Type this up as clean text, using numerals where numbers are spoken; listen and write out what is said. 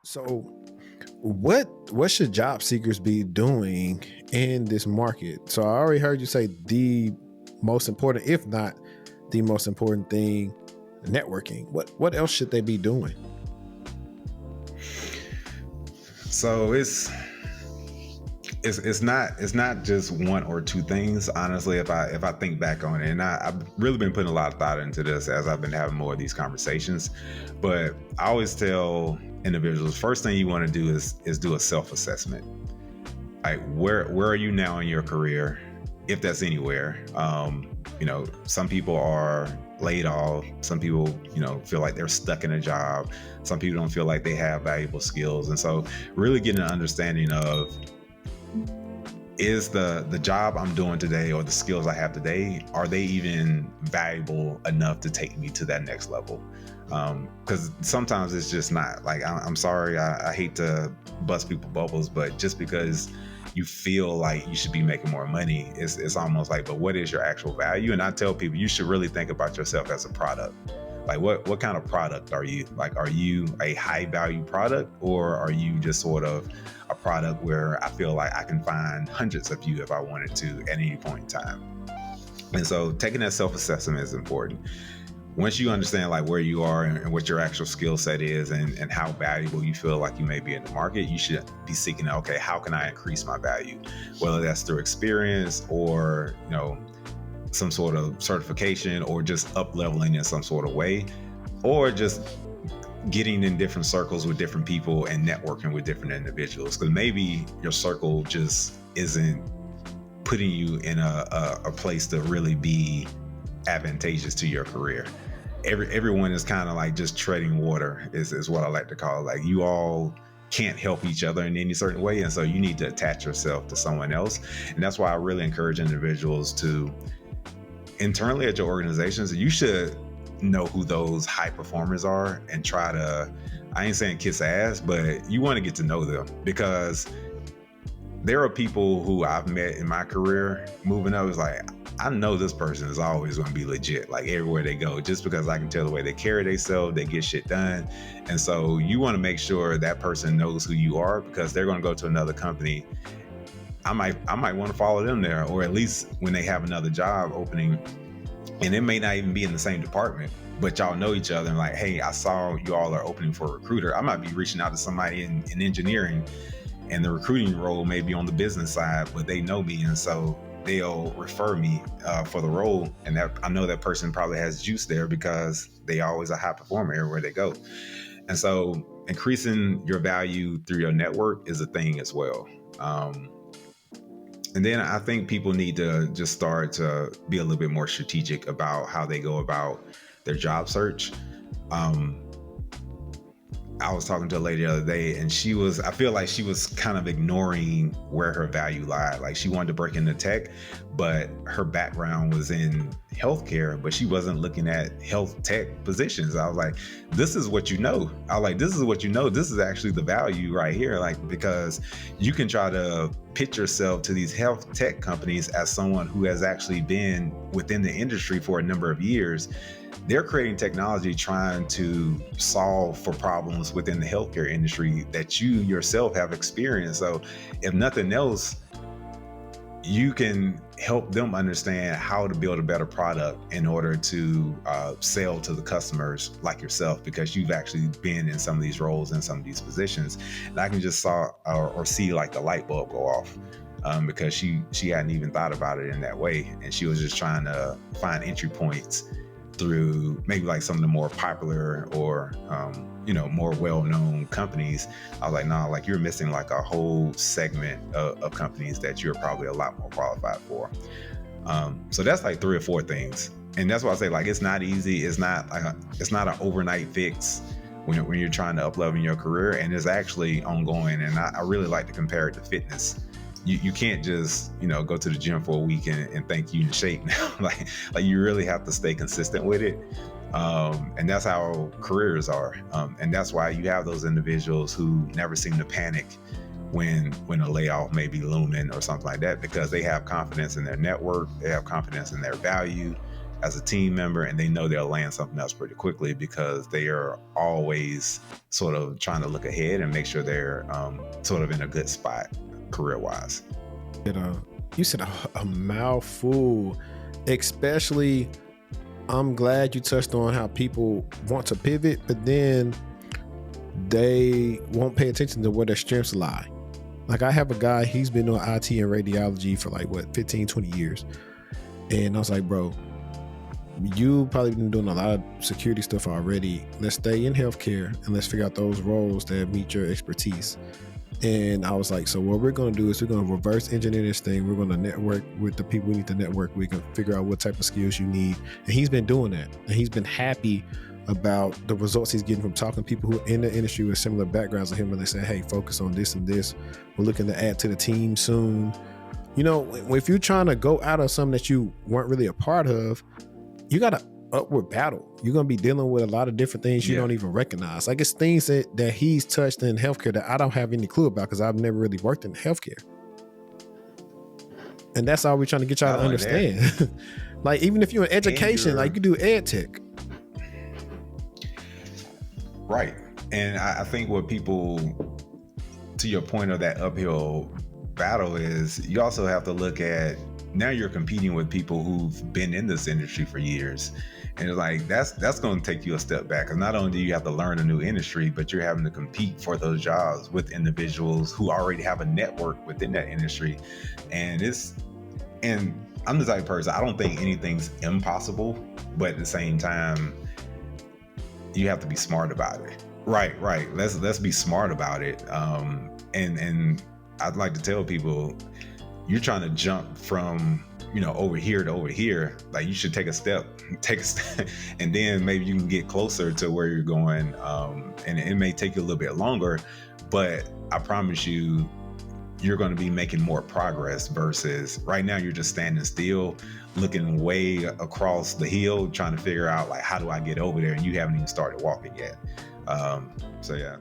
So, what should job seekers be doing in this market? So, I already heard you say the most important, if not the most important thing, networking. What else should they be doing? So it's not just one or two things. Honestly, if I think back on it, and I've really been putting a lot of thought into this as I've been having more of these conversations. But I always tell individuals, first thing you want to do is do a self-assessment. Like where are you now in your career, if that's anywhere. Some people are laid off. Some people, feel like they're stuck in a job. Some people don't feel like they have valuable skills. And so really getting an understanding of, is the job I'm doing today or the skills I have today, are they even valuable enough to take me to that next level? Because sometimes it's just not. Like, I'm sorry, I hate to bust people's bubbles, but just because you feel like you should be making more money, it's almost like, but what is your actual value? And I tell people, you should really think about yourself as a product. Like, what kind of product are you? Like, are you a high value product, or are you just sort of a product where I feel like I can find hundreds of you if I wanted to at any point in time? And so taking that self-assessment is important. Once you understand like where you are and what your actual skill set is, and how valuable you feel like you may be in the market, you should be seeking out, okay, how can I increase my value? Whether that's through experience or, some sort of certification, or just up leveling in some sort of way, or just getting in different circles with different people and networking with different individuals. Because maybe your circle just isn't putting you in a place to really be advantageous to your career. Everyone is kind of like just treading water is what I like to call it. Like, you all can't help each other in any certain way. And so you need to attach yourself to someone else. And that's why I really encourage individuals to, internally at your organizations, you should know who those high performers are and try to, I ain't saying kiss ass, but you want to get to know them, because there are people who I've met in my career moving up. It's like, I know this person is always going to be legit, like everywhere they go, just because I can tell the way they carry themselves, they get shit done. And so you want to make sure that person knows who you are, because they're going to go to another company. I might want to follow them there, or at least when they have another job opening, and it may not even be in the same department, but y'all know each other, and like, hey, I saw you all are opening for a recruiter. I might be reaching out to somebody in engineering, and the recruiting role may be on the business side, but they know me, and so they'll refer me for the role. And that, I know that person probably has juice there because they always a high performer everywhere they go. And so increasing your value through your network is a thing as well. And then I think people need to just start to be a little bit more strategic about how they go about their job search. I was talking to a lady the other day, and I feel like she was kind of ignoring where her value lied. Like, she wanted to break into tech, but her background was in healthcare, but she wasn't looking at health tech positions. I was like, this is what you know. This is actually the value right here. Like, because you can try to pitch yourself to these health tech companies as someone who has actually been within the industry for a number of years. They're creating technology trying to solve for problems within the healthcare industry that you yourself have experienced. So if nothing else, you can help them understand how to build a better product in order to sell to the customers like yourself, because you've actually been in some of these roles and some of these positions. And I can just see like the light bulb go off. Because she hadn't even thought about it in that way, and she was just trying to find entry points through maybe like some of the more popular or more well-known companies. I was like, no, like, you're missing like a whole segment of companies that you're probably a lot more qualified for. So that's like 3 or 4 things, and that's why I say, like, it's not easy. It's not an overnight fix when you're trying to up-level in your career, and it's actually ongoing. And I really like to compare it to fitness. You can't just, go to the gym for a week and think you're in shape now. like you really have to stay consistent with it. And that's how careers are. And that's why you have those individuals who never seem to panic when a layoff may be looming or something like that, because they have confidence in their network, they have confidence in their value, as a team member, and they know they'll land something else pretty quickly because they are always sort of trying to look ahead and make sure they're sort of in a good spot career-wise. You said a mouthful, especially. I'm glad you touched on how people want to pivot, but then they won't pay attention to where their strengths lie. Like, I have a guy, he's been doing IT and radiology for 15, 20 years. And I was like, bro, you probably been doing a lot of security stuff already. Let's stay in healthcare and let's figure out those roles that meet your expertise. And I was like, so what we're going to do is we're going to reverse engineer this thing. We're going to network with the people we need to network. We can figure out what type of skills you need. And he's been doing that. And he's been happy about the results he's getting from talking to people who are in the industry with similar backgrounds to him. And they say, hey, focus on this and this. We're looking to add to the team soon. You know, if you're trying to go out of something that you weren't really a part of, you got to upward battle. You're going to be dealing with a lot of different things you don't even recognize. Like, it's things that he's touched in healthcare that I don't have any clue about because I've never really worked in healthcare. And that's all we're trying to get y'all to understand. Like, even if you're in education, like, you do ed tech. Right. And I think what people, to your point of that uphill battle, is you also have to look at, now you're competing with people who've been in this industry for years. And it's like, that's going to take you a step back. Because not only do you have to learn a new industry, but you're having to compete for those jobs with individuals who already have a network within that industry. And I'm the type of person, I don't think anything's impossible, but at the same time, you have to be smart about it. Right. Let's be smart about it. And I'd like to tell people, you're trying to jump from, over here to over here. Like, you should take a step, and then maybe you can get closer to where you're going. And it may take you a little bit longer, but I promise you, you're going to be making more progress versus right now you're just standing still, looking way across the hill, trying to figure out, like, how do I get over there? And you haven't even started walking yet. So yeah.